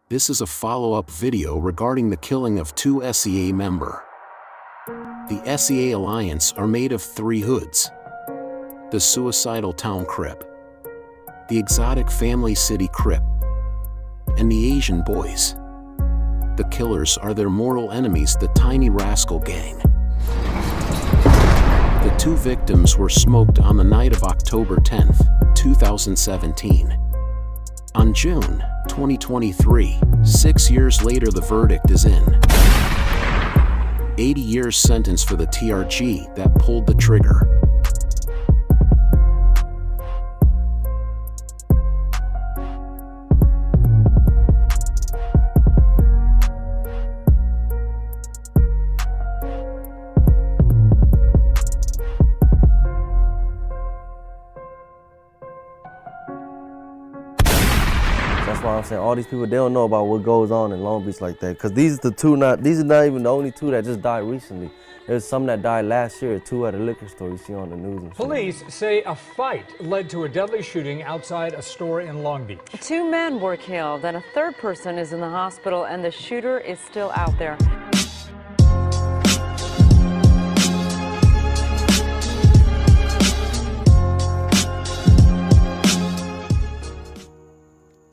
This is a follow-up video regarding the killing of two SEA members. The SEA Alliance are made of three hoods: the Suicidal Town Crip, the Exotic Family City Crip, and the Asian Boys. The killers are their mortal enemies, the Tiny Rascal Gang. The two victims were smoked on the night of October 10th, 2017. On June 2023, 6 years later, the verdict is in. 80 years sentence for the TRG that pulled the trigger. That's why I'm saying all these people, they don't know about what goes on in Long Beach like that. Because these are not even the only two that just died recently. There's some that died last year, two at a liquor store you see on the news and shit. Police say a fight led to a deadly shooting outside a store in Long Beach. 2 men were killed and a third person is in the hospital, and the shooter is still out there.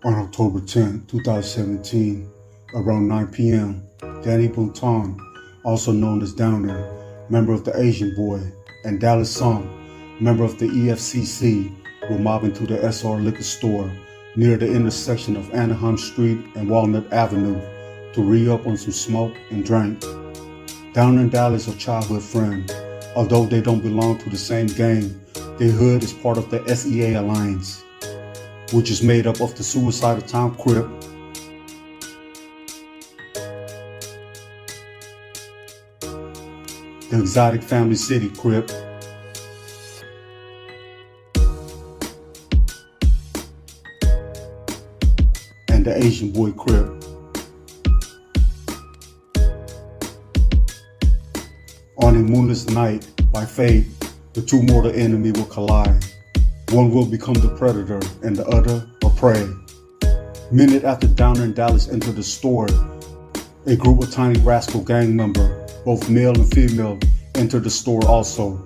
On October 10, 2017, around 9 p.m., Danny Bonton, also known as Downer, member of the Asian Boy, and Dallas Song, member of the EFCC, were mobbing to the SR liquor store near the intersection of Anaheim Street and Walnut Avenue to re-up on some smoke and drink. Downer and Dallas are childhood friends. Although they don't belong to the same gang, their hood is part of the SEA Alliance, which is made up of the Suicidal Town Crip, the Exotic Family City Crip, and the Asian Boy Crip. On a moonless night, by fate, the two mortal enemies will collide. One will become the predator and the other a prey. Minute after Downer and Dallas entered the store, a group of Tiny Rascal gang members, both male and female, entered the store also.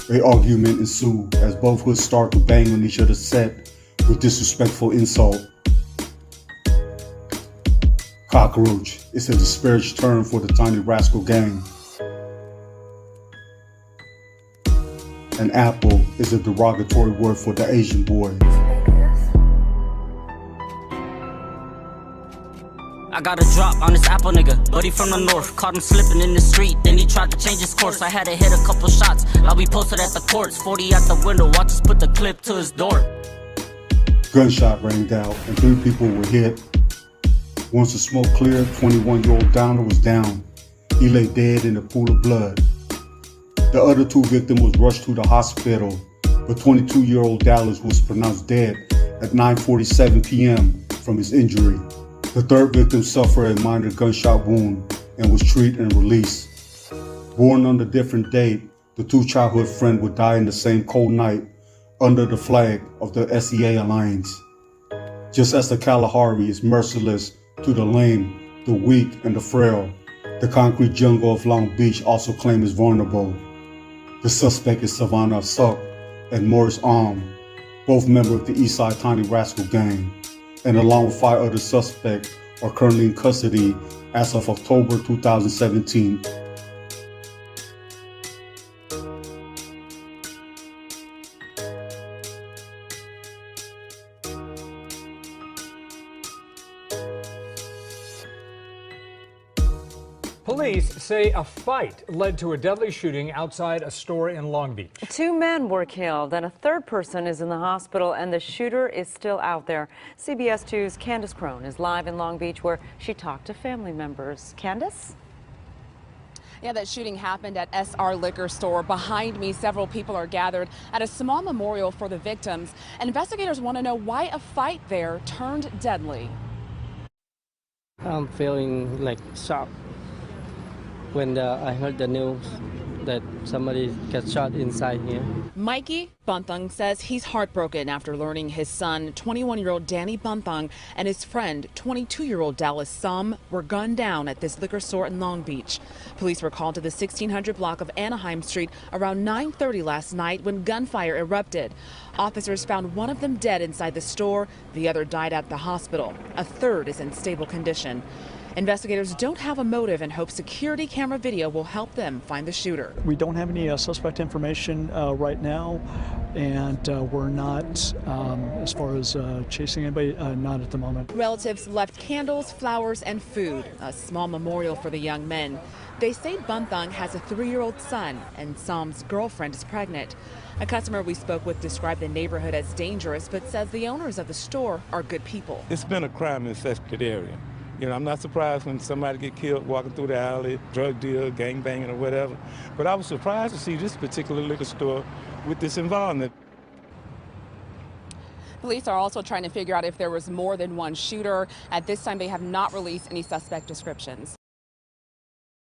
An argument ensued as both hoods start to bang on each other's set with disrespectful insult. Cockroach is a disparaged term for the Tiny Rascal gang. And apple is a derogatory word for the Asian Boy. I got a drop on this apple nigga, buddy from the north. Caught him slipping in the street, then he tried to change his course. I had to hit a couple shots, I'll be posted at the courts. 40 at the window, watch us put the clip to his door. Gunshot rang out and 3 people were hit. Once the smoke cleared, 21-year-old Downer was down. He lay dead in a pool of blood. The other 2 victims was rushed to the hospital, but 22-year-old Dallas was pronounced dead at 9:47 p.m. from his injury. The third victim suffered a minor gunshot wound and was treated and released. Born on a different date, the 2 childhood friends would die in the same cold night under the flag of the SEA Alliance. Just as the Kalahari is merciless to the lame, the weak, and the frail, the concrete jungle of Long Beach also claims is vulnerable. The suspect is Savannah Suck and Morris Arm, both members of the Eastside Tiny Rascal Gang, and along with 5 other suspects are currently in custody as of October 2017. Police say a fight led to a deadly shooting outside a store in Long Beach. 2 men were killed and a third person is in the hospital, and the shooter is still out there. CBS 2's Candace Crone is live in Long Beach where she talked to family members. Candace? Yeah, that shooting happened at SR Liquor Store. Behind me, several people are gathered at a small memorial for the victims. And investigators want to know why a fight there turned deadly. I'm feeling like shocked when I heard the news that somebody got shot inside here. Mikey, Bunthang says he's heartbroken after learning his son, 21-year-old Danny Bunthang, and his friend, 22-year-old Dallas Sum, were gunned down at this liquor store in Long Beach. Police were called to the 1600 block of Anaheim Street around 9:30 last night when gunfire erupted. Officers found one of them dead inside the store. The other died at the hospital. A third is in stable condition. Investigators don't have a motive and hope security camera video will help them find the shooter. We don't have any suspect information right now, and we're not, as far as chasing anybody, not at the moment. Relatives left candles, flowers, and food, a small memorial for the young men. They say Bunthang has a 3-year-old son, and Sam's girlfriend is pregnant. A customer we spoke with described the neighborhood as dangerous, but says the owners of the store are good people. It's been a crime-infested area. You know, I'm not surprised when somebody get killed walking through the alley, drug deal, gang banging or whatever. But I was surprised to see this particular liquor store with this involvement. Police are also trying to figure out if there was more than one shooter. At this time, they have not released any suspect descriptions.